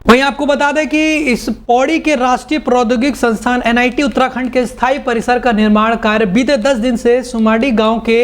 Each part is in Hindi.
वहीं आपको बता दें कि इस पौड़ी के राष्ट्रीय प्रौद्योगिक संस्थान एनआईटी उत्तराखंड के स्थायी परिसर का निर्माण कार्य बीते 10 दिन से सुमाड़ी गांव के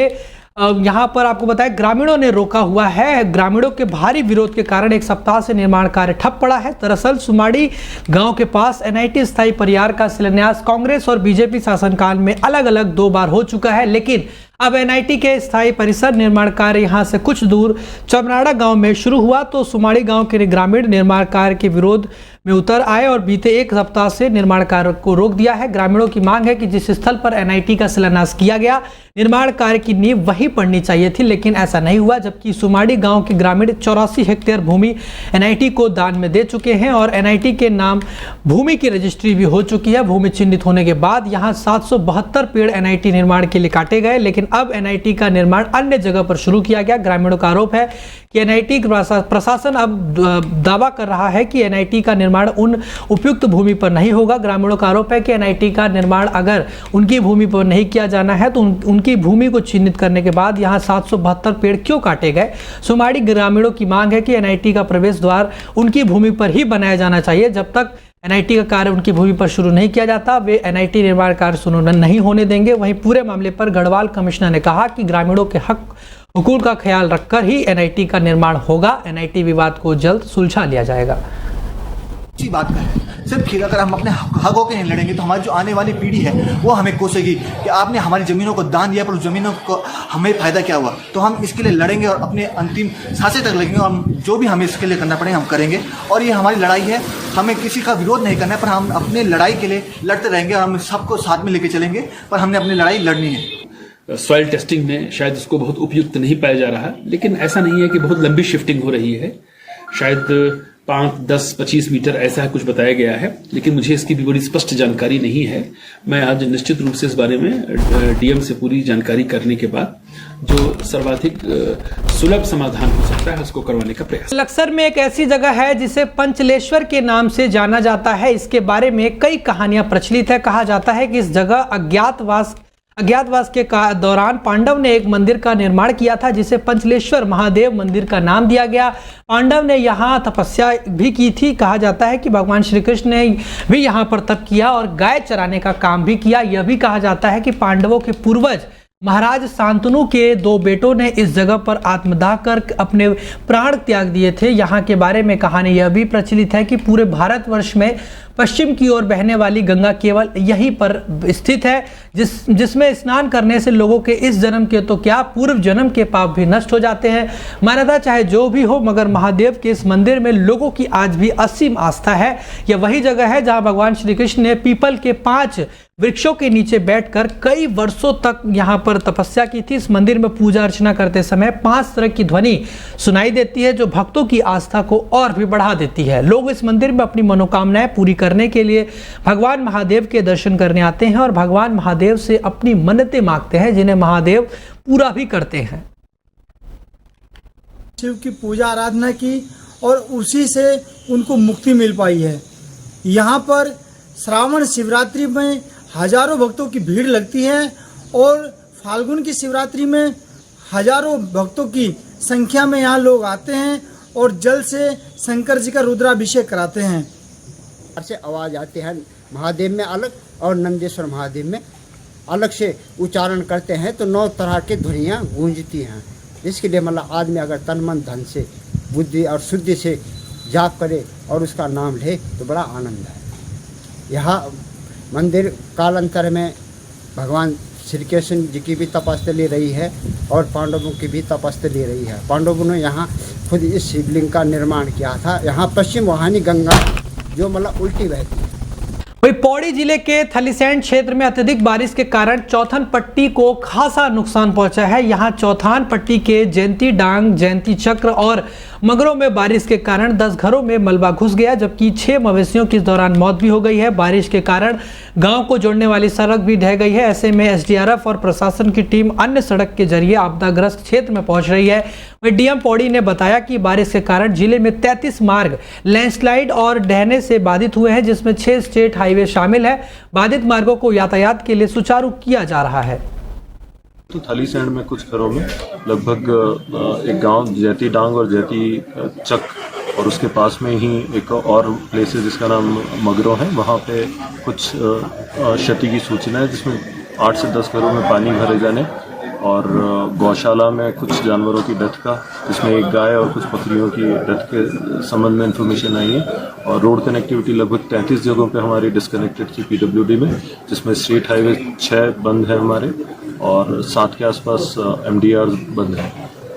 यहां पर आपको बताया ग्रामीणों ने रोका हुआ है। ग्रामीणों के भारी विरोध के कारण एक सप्ताह से निर्माण कार्य ठप पड़ा है। दरअसल सुमाड़ी गांव के पास एनआईटी स्थायी परियार का शिलान्यास कांग्रेस और बीजेपी शासनकाल में अलग अलग 2 बार हो चुका है, लेकिन अब एनआईटी के स्थायी परिसर निर्माण कार्य यहां से कुछ दूर चमराड़ा गांव में शुरू हुआ तो सुमाड़ी गांव के ग्रामीण निर्माण कार्य के विरोध में उतर आए और बीते एक सप्ताह से निर्माण कार्य को रोक दिया है। ग्रामीणों की मांग है कि जिस स्थल पर एनआईटी का शिलान्यास किया गया निर्माण कार्य की नींव वहीं पड़नी चाहिए थी, लेकिन ऐसा नहीं हुआ। जबकि सुमाड़ी गांव के ग्रामीण 84 हेक्टेयर भूमि एनआईटी को दान में दे चुके हैं और एनआईटी के नाम भूमि की रजिस्ट्री भी हो चुकी है। भूमि चिन्हित होने के बाद यहां 772 पेड़ एनआईटी निर्माण के लिए काटे गए, लेकिन अब एनआईटी का निर्माण अन्य जगह पर शुरू किया गया। ग्रामीणों का आरोप है कि एनआईटी प्रशासन अब दावा कर रहा है कि एनआईटी का निर्माण उन उपयुक्त भूमि पर नहीं होगा। ग्रामीणों का आरोप है कि एनआईटी का निर्माण अगर उनकी भूमि पर नहीं किया जाना है तो उनकी भूमि को चिन्हित करने के बाद यहां 772 पेड़ क्यों काटे गए। सुमाड़ी ग्रामीणों की मांग है कि एनआईटी का प्रवेश द्वार उनकी भूमि पर ही बनाया जाना चाहिए। जब तक एनआईटी का कार्य उनकी भूमि पर शुरू नहीं किया जाता वे एनआईटी निर्माण कार्य शुरू नहीं होने देंगे। वहीं पूरे मामले पर गढ़वाल कमिश्नर ने कहा कि ग्रामीणों के हुकूक का ख्याल रखकर ही एनआईटी का निर्माण होगा। एनआईटी विवाद को जल्द सुलझा लिया जाएगा। अच्छी बात है, सिर्फ अगर हम अपने हकों के नहीं लड़ेंगे तो हमारी जो आने वाली पीढ़ी है वो हमें कोसेगी कि आपने हमारी ज़मीनों को दान दिया पर उस ज़मीनों को हमें फ़ायदा क्या हुआ। तो हम इसके लिए लड़ेंगे और अपने अंतिम सांसें तक लगेंगे और जो भी हमें इसके लिए करना पड़ेगा हम करेंगे। और ये हमारी लड़ाई है, हमें किसी का विरोध नहीं करना है, पर हम अपने लड़ाई के लिए लड़ते रहेंगे और हम सबको साथ में लेके चलेंगे, पर हमने अपनी लड़ाई लड़नी है। सॉइल टेस्टिंग में शायद इसको बहुत उपयुक्त नहीं पाया जा रहा, लेकिन ऐसा नहीं है कि बहुत लंबी शिफ्टिंग हो रही है। शायद 5, 10, 25 मीटर ऐसा कुछ बताया गया है, लेकिन मुझे इसकी भी बड़ी स्पष्ट जानकारी नहीं है। मैं आज निश्चित रूप से इस बारे में डीएम से पूरी जानकारी करने के बाद जो सर्वाधिक सुलभ समाधान हो सकता है उसको करवाने का प्रयास। लक्सर में एक ऐसी जगह है जिसे पंचलेश्वर के नाम से जाना जाता है। इसके बारे में कई कहानियां प्रचलित है। कहा जाता है कि इस जगह अज्ञातवास के दौरान पांडव ने एक मंदिर का निर्माण किया था जिसे पंचलेश्वर महादेव मंदिर का नाम दिया गया। पांडव ने यहाँ तपस्या भी की थी। कहा जाता है कि भगवान श्री कृष्ण ने भी यहाँ पर तप किया और गाय चराने का काम भी किया। यह भी कहा जाता है कि पांडवों के पूर्वज महाराज शांतनु के 2 बेटों ने इस जगह पर आत्मदाह कर अपने प्राण त्याग दिए थे। यहाँ के बारे में कहानी यह भी प्रचलित है कि पूरे भारतवर्ष में पश्चिम की ओर बहने वाली गंगा केवल यहीं पर स्थित है, जिसमें स्नान करने से लोगों के इस जन्म के तो क्या पूर्व जन्म के पाप भी नष्ट हो जाते हैं। मान्यता चाहे जो भी हो, मगर महादेव के इस मंदिर में लोगों की आज भी असीम आस्था है। यह वही जगह है जहां भगवान श्री कृष्ण ने पीपल के 5 वृक्षों के नीचे बैठकर कई वर्षों तक यहाँ पर तपस्या की थी। इस मंदिर में पूजा अर्चना करते समय 5 तरह की ध्वनि सुनाई देती है जो भक्तों की आस्था को और भी बढ़ा देती है। लोग इस मंदिर में अपनी मनोकामनाएं पूरी करने के लिए भगवान महादेव के दर्शन करने आते हैं और भगवान महादेव से अपनी मन्नतें मांगते हैं, जिन्हें महादेव पूरा भी करते हैं। शिव की पूजा आराधना की और उसी से उनको मुक्ति मिल पाई है। यहाँ पर श्रावण शिवरात्रि में हजारों भक्तों की भीड़ लगती है और फाल्गुन की शिवरात्रि में हजारों भक्तों की संख्या में यहाँ लोग आते हैं और जल से शंकर जी का रुद्राभिषेक कराते हैं। से आवाज़ आती है महादेव में अलग और नंदेश्वर महादेव में अलग से उच्चारण करते हैं तो 9 तरह की ध्वनियाँ गूंजती हैं। इसके लिए मतलब आदमी अगर तन मन धन से बुद्धि और शुद्धि से जाप करे और उसका नाम ले तो बड़ा आनंद है। यहाँ मंदिर कालांतर में भगवान श्री कृष्ण जी की भी तपस्या रही है और पांडवों की भी तपस्या रही है। पांडवों ने यहाँ खुद इस शिवलिंग का निर्माण किया था। यहाँ पश्चिम वाहिनी गंगा जो मतलब उल्टी बहती है। वही पौड़ी जिले के थलीसैंड क्षेत्र में अत्यधिक बारिश के कारण चौथन पट्टी को खासा नुकसान पहुंचा है। यहां चौथान पट्टी के जयंती डांग, जयंती चक्र और मगरों में बारिश के कारण 10 घरों में मलबा घुस गया, जबकि 6 मवेशियों की इस दौरान मौत भी हो गई है। बारिश के कारण गांव को जोड़ने वाली सड़क भी ढह गई है। ऐसे में एसडीआरएफ और प्रशासन की टीम अन्य सड़क के जरिए आपदाग्रस्त क्षेत्र में पहुंच रही है। वहीं डीएम पौड़ी ने बताया कि बारिश के कारण जिले में 33 मार्ग लैंडस्लाइड और ढहने से बाधित हुए हैं, जिसमें 6 स्टेट हाईवे शामिल है। बाधित मार्गों को यातायात के लिए सुचारू किया जा रहा है। तो थलीसैंड में कुछ घरों में लगभग एक गांव जैती डांग और जैती चक और उसके पास में ही एक और प्लेस है जिसका नाम मगरो है, वहाँ पे कुछ क्षति की सूचना है जिसमें 8 से 10 घरों में पानी भरे जाने और गौशाला में कुछ जानवरों की डेथ का, जिसमें एक गाय और कुछ बकरियों की डेथ के संबंध में इन्फॉर्मेशन आई है। और रोड कनेक्टिविटी लगभग 33 जगहों पे हमारी डिस्कनेक्टेड थी पीडब्ल्यूडी में, जिसमें स्टेट हाईवे 6 बंद है हमारे और 7 के आसपास एमडीआर बंद है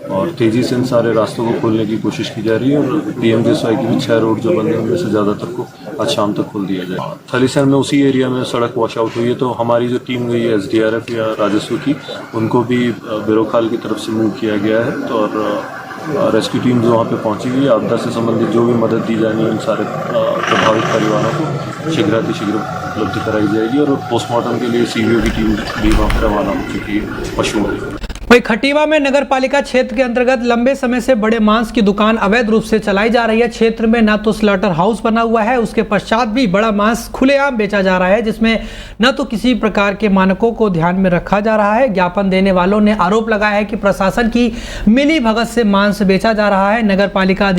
और तेज़ी से इन सारे रास्तों को खोलने की कोशिश की जा रही है। और पीएमजीएसवाई की भी 6 रोड जो बंद है उनमें से ज़्यादातर को आज शाम तक खोल दिया जाए। थलीसैंण में उसी एरिया में सड़क वॉश आउट हुई है, तो हमारी जो टीम गई है एसडीआरएफ या राजस्व की, उनको भी बेरोखाल की तरफ से मूव किया गया है। तो और रेस्क्यू टीम जो वहाँ पे पहुँची हुई है, आपदा से संबंधित जो भी मदद दी जानी है उन सारे प्रभावित परिवारों को शीघ्रातिशीघ्र उपलब्ध कराई जाएगी। और पोस्टमार्टम के लिए सीवीओ की टीम भी वहाँ पर रवाना हो चुकी है पशुओं की। वही खटीवा में नगर पालिका क्षेत्र के अंतर्गत लंबे समय से बड़े मांस की दुकान अवैध रूप से चलाई जा रही है। क्षेत्र में न तो स्लॉटर हाउस बना हुआ है, उसके पश्चात भी बड़ा मांस खुलेआम बेचा जा रहा है, जिसमें न तो किसी प्रकार के मानकों को ध्यान में रखा जा रहा है। ज्ञापन देने वालों ने आरोप लगाया है कि प्रशासन की मिली भगत से मांस बेचा जा रहा है। नगर पालिका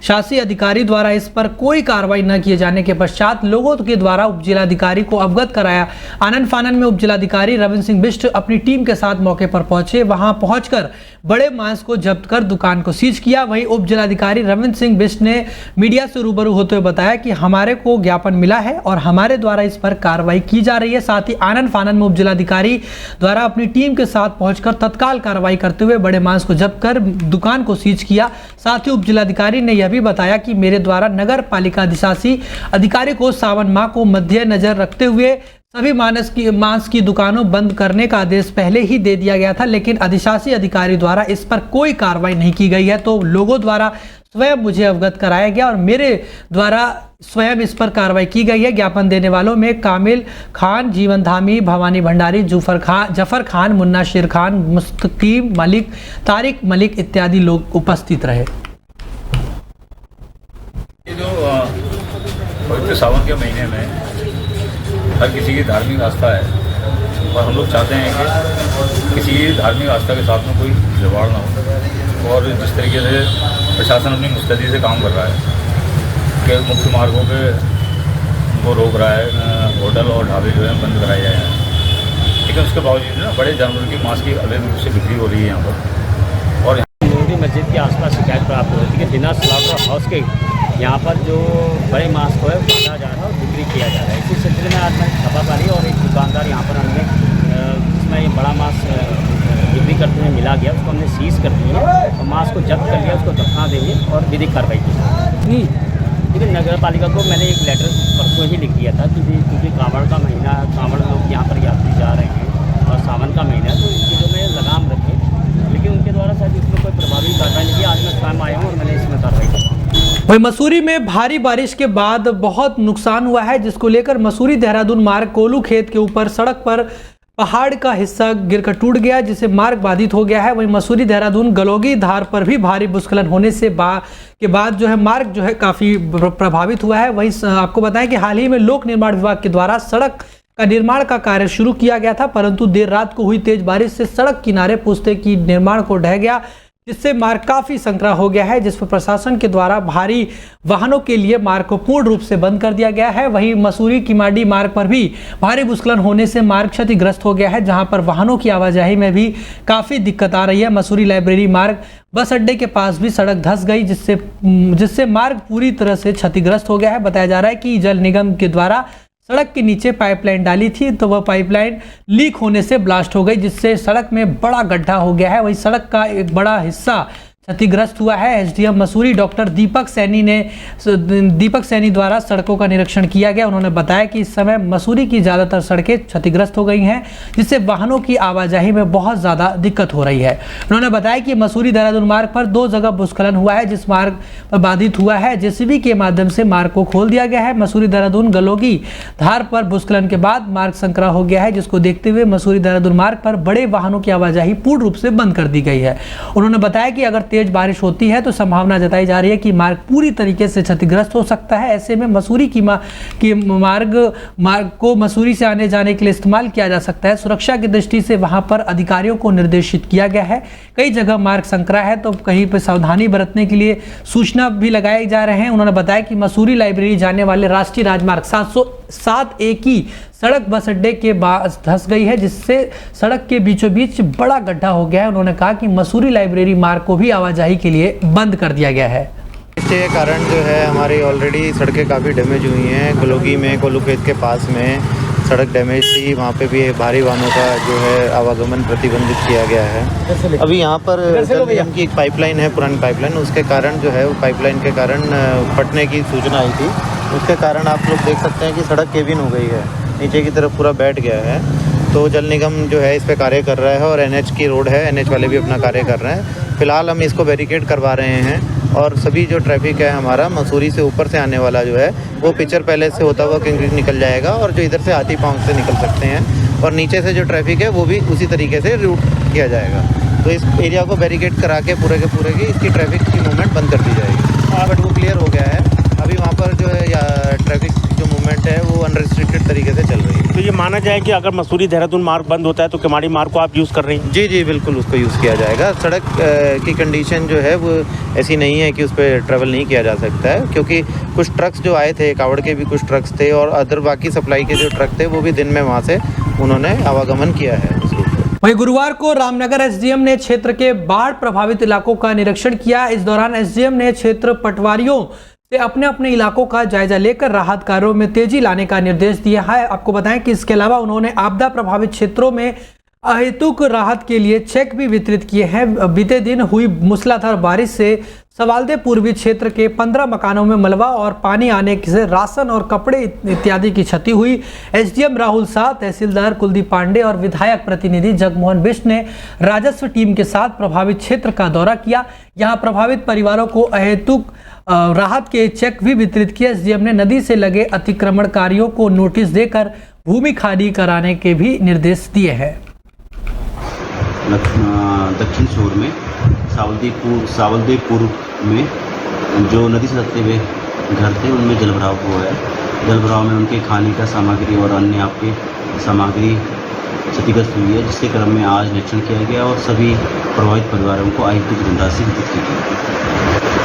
शासी अधिकारी द्वारा इस पर कोई कार्रवाई न किए जाने के पश्चात लोगों के द्वारा उप जिलाधिकारी को अवगत कराया। आनन फानन में उप जिलाधिकारी रविंद्र सिंह बिष्ट अपनी टीम के साथ मौके पर पहुंचे, वहां पहुंचकर बड़े मांस को जब्त कर दुकान को सीज किया। वहीं उप जिलाधिकारी रविंद्र सिंह बिष्ट ने मीडिया से रूबरू होते हुए बताया कि हमारे को ज्ञापन मिला है और हमारे द्वारा इस पर कार्रवाई की जा रही है। साथ ही आनन फानन में उप जिलाधिकारी द्वारा अपनी टीम के साथ पहुंचकर तत्काल कार्रवाई करते हुए बड़े मांस को जब्त कर दुकान को सीज किया। साथ ही उप जिलाधिकारी ने यह भी बताया कि मेरे द्वारा नगर पालिका अधिशासी अधिकारी को सावन माह को मद्देनजर रखते हुए सभी मांस की दुकानों बंद करने का आदेश पहले ही दे दिया गया था, लेकिन अधिशासी अधिकारी द्वारा इस पर कोई कार्रवाई नहीं की गई है। तो लोगों द्वारा स्वयं मुझे अवगत कराया गया और मेरे द्वारा स्वयं इस पर कार्रवाई की गई है। ज्ञापन देने वालों में कामिल खान, जीवन धामी, भवानी भंडारी, जफर खान, मुन्ना शेर खान, मुस्तकीम मलिक, तारिक मलिक इत्यादि लोग उपस्थित रहे। ये जो सावन के महीने में हर किसी की धार्मिक आस्था है और हम लोग चाहते हैं कि किसी धार्मिक आस्था के साथ में कोई खिलवाड़ ना हो। और जिस तरीके से प्रशासन अपनी मुस्तैदी से काम कर रहा है कि मुख्य मार्गों पे उनको रोक रहा है, होटल और ढाबे जो है बंद कराए गए हैं, लेकिन उसके बावजूद ना बड़े जानवरों की मांस की अवैध रूप से बिक्री हो रही है यहाँ पर। और नूरी मस्जिद के आसपास शिकायत प्राप्त हो रही थी कि बिना स्लॉटर हाउस के यहाँ पर जो बड़े मांस को है काटा जा रहा है और बिक्री किया जा रहा है। इसी सिलसिले में आज मैं छापामारी और एक दुकानदार यहाँ पर हमने जिसमें ये बड़ा मांस बिक्री करते हुए मिला गया, उसको हमने सीज कर दिया और मांस को जब्त कर लिया, उसको दफना देंगे और विधिक कार्रवाई की। लेकिन नगर पालिका को मैंने एक लेटर परसों ही लिख दिया था कि क्योंकि कांवड़ का महीना, कांवड़ लोग यहाँ पर यात्री जा रहे हैं और सावन का महीना है, तो इन चीज़ों में लगाम रखें। लेकिन उनके द्वारा शायद इसमें कोई प्रभावी कार्रवाई नहीं की। आज मैं स्वयं आया हूँ और मैंने इसमें कार्रवाई की। वहीं मसूरी में भारी बारिश के बाद बहुत नुकसान हुआ है, जिसको लेकर मसूरी देहरादून मार्ग कोलू खेत के ऊपर सड़क पर पहाड़ का हिस्सा गिरकर टूट गया, जिससे मार्ग बाधित हो गया है। वहीं मसूरी देहरादून गलोगी धार पर भी भारी भूस्खलन होने से के बाद जो है मार्ग जो है काफी प्रभावित हुआ है। वहीं आपको बताएं कि हाल ही में लोक निर्माण विभाग के द्वारा सड़क का निर्माण का कार्य शुरू किया गया था, परंतु देर रात को हुई तेज बारिश से सड़क किनारे पुश्ते की निर्माण को ढह गया, जिससे मार्ग काफी संकरा हो गया है, जिस पर प्रशासन के द्वारा भारी वाहनों के लिए मार्ग को पूर्ण रूप से बंद कर दिया गया है। वहीं मसूरी किमाडी मार्ग पर भी भारी भूस्खलन होने से मार्ग क्षतिग्रस्त हो गया है, जहां पर वाहनों की आवाजाही में भी काफी दिक्कत आ रही है। मसूरी लाइब्रेरी मार्ग बस अड्डे के पास भी सड़क धंस गई, जिससे मार्ग पूरी तरह से क्षतिग्रस्त हो गया है। बताया जा रहा है कि जल निगम के द्वारा सड़क के नीचे पाइपलाइन डाली थी, तो वह पाइपलाइन लीक होने से ब्लास्ट हो गई, जिससे सड़क में बड़ा गड्ढा हो गया है। वही सड़क का एक बड़ा हिस्सा क्षतिग्रस्त हुआ है। एसडीएम मसूरी डॉक्टर दीपक सैनी द्वारा सड़कों का निरीक्षण किया गया। उन्होंने बताया कि इस समय मसूरी की ज़्यादातर सड़कें क्षतिग्रस्त हो गई हैं, जिससे वाहनों की आवाजाही में बहुत ज़्यादा दिक्कत हो रही है। उन्होंने बताया कि मसूरी देहरादून मार्ग पर 2 जगह भूस्खलन हुआ है, जिस मार्ग पर बाधित हुआ है जेसीबी के माध्यम से मार्ग को खोल दिया गया है। मसूरी देहरादून गलोगी धार पर भूस्खलन के बाद मार्ग संकरा हो गया है, जिसको देखते हुए मसूरी देहरादून मार्ग पर बड़े वाहनों की आवाजाही पूर्ण रूप से बंद कर दी गई है। उन्होंने बताया कि अगर तेज बारिश होती है तो संभावना जताई जा रही है कि मार्ग पूरी तरीके से क्षतिग्रस्त हो सकता है। ऐसे में मसूरी की मार्ग को मसूरी से आने जाने के लिए इस्तेमाल किया जा सकता है। सुरक्षा की दृष्टि से वहां पर अधिकारियों को निर्देशित किया गया है। कई जगह मार्ग संकरा है तो कहीं पर सावधानी बरतने के लिए सूचना भी लगाए जा रहे हैं। उन्होंने बताया कि मसूरी लाइब्रेरी जाने वाले राष्ट्रीय राजमार्ग 707A की सड़क बस अड्डे के पास धंस गई है, जिससे सड़क के बीचों बीच बड़ा गड्ढा हो गया है। उन्होंने कहा कि मसूरी लाइब्रेरी मार्ग को भी आवाजाही के लिए बंद कर दिया गया है। इसके कारण जो है हमारी ऑलरेडी सड़कें काफ़ी डैमेज हुई हैं। गलोगी में कोलूखेत के पास में सड़क डैमेज थी, वहाँ पे भी भारी वाहनों का जो है आवागमन प्रतिबंधित किया गया है। अभी यहाँ पर जल निगम की एक पाइपलाइन है, पुरानी पाइपलाइन, उसके कारण जो है वो पाइपलाइन के कारण फटने की सूचना आई थी। उसके कारण आप लोग देख सकते हैं कि सड़क केबिन हो गई है, नीचे की तरफ पूरा बैठ गया है। तो जल निगम जो है इस पे कार्य कर रहा है और NH की रोड है, NH वाले भी अपना कार्य कर रहे हैं। फिलहाल हम इसको बैरिकेड करवा रहे हैं और सभी जो ट्रैफिक है हमारा मसूरी से ऊपर से आने वाला जो है वो पिक्चर पैलेस से होता हुआ किंग निकल जाएगा और जो इधर से हाथी पाँव से निकल सकते हैं, और नीचे से जो ट्रैफिक है वो भी उसी तरीके से रूट किया जाएगा। तो इस एरिया को बैरिकेड करा के पूरे के पूरे की इसकी ट्रैफिक की मूवमेंट बंद कर दी जाएगी। बट वो क्लियर हो गया है। अभी वहाँ पर जो है ट्रैफिक जो मूवमेंट है वो अनरिस्ट्रिक्टेड तरीके से चल रही है। तो ये माना जाए कि अगर मसूरी देहरादून मार्ग बंद होता है तो किमाड़ी मार्ग को आप यूज़ कर रही हैं? जी जी बिल्कुल, उसको यूज़ किया जाएगा। सड़क की कंडीशन जो है वो ऐसी नहीं है कि उस पर ट्रैवल नहीं किया जा सकता है, क्योंकि कुछ ट्रक्स जो आए थे, कावड़ के भी कुछ ट्रक्स थे और अदर बाकी सप्लाई के जो ट्रक थे वो भी दिन में वहाँ से उन्होंने आवागमन किया है। वहीं गुरुवार को रामनगर एसडीएम ने क्षेत्र के बाढ़ प्रभावित इलाकों का निरीक्षण किया। इस दौरान एसडीएम ने क्षेत्र पटवारियों से अपने अपने इलाकों का जायजा लेकर राहत कार्यों में तेजी लाने का निर्देश दिया है। आपको बताएं कि इसके अलावा उन्होंने आपदा प्रभावित क्षेत्रों में अहेतुक राहत के लिए चेक भी वितरित किए हैं। बीते दिन हुई मूसलाधार बारिश से सवालदे पूर्वी क्षेत्र के 15 मकानों में मलबा और पानी आने से राशन और कपड़े इत्यादि की क्षति हुई। एसडीएम राहुल शाह, तहसीलदार कुलदीप पांडे और विधायक प्रतिनिधि जगमोहन बिष्ट ने राजस्व टीम के साथ प्रभावित क्षेत्र का दौरा किया। यहां प्रभावित परिवारों को अहेतुक राहत के चेक भी वितरित किए। एसडीएम ने नदी से लगे अतिक्रमणकारियों को नोटिस देकर भूमि खाली कराने के भी निर्देश दिए हैं। दक्षिण शोर में सावलदेपुर में जो नदी से लगते हुए घर थे उनमें जलभराव हुआ है। जलभराव में उनके खाने का सामग्री और अन्य आपके सामग्री क्षतिग्रस्त हुई है, जिसके क्रम में आज निरीक्षण किया गया और सभी प्रभावित परिवारों को अहेतुक धनराशि वितरित की गई।